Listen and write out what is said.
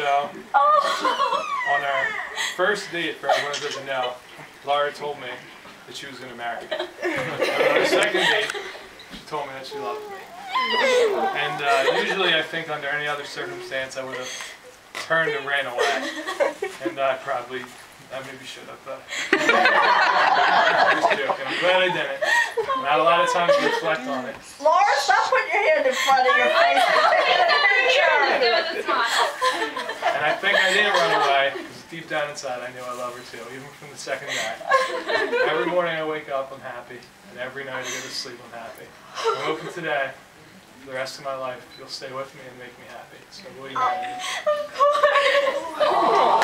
ago, on our first date, for everyone who doesn't know, Laura told me that she was going to marry me. And on our second date, she told me that she loved me. And usually I think under any other circumstance I would have turned and ran away. And I maybe should have, but I'm just joking. I'm glad I didn't. I had a lot of time to reflect on it. Laura, stop putting your hand in front of your face. And I think I didn't run away, because deep down inside I knew I love her too, even from the second day. Every morning I wake up, I'm happy. And every night I go to sleep, I'm happy. I'm hoping today, for the rest of my life, you'll stay with me and make me happy. So will you marry me? Of course.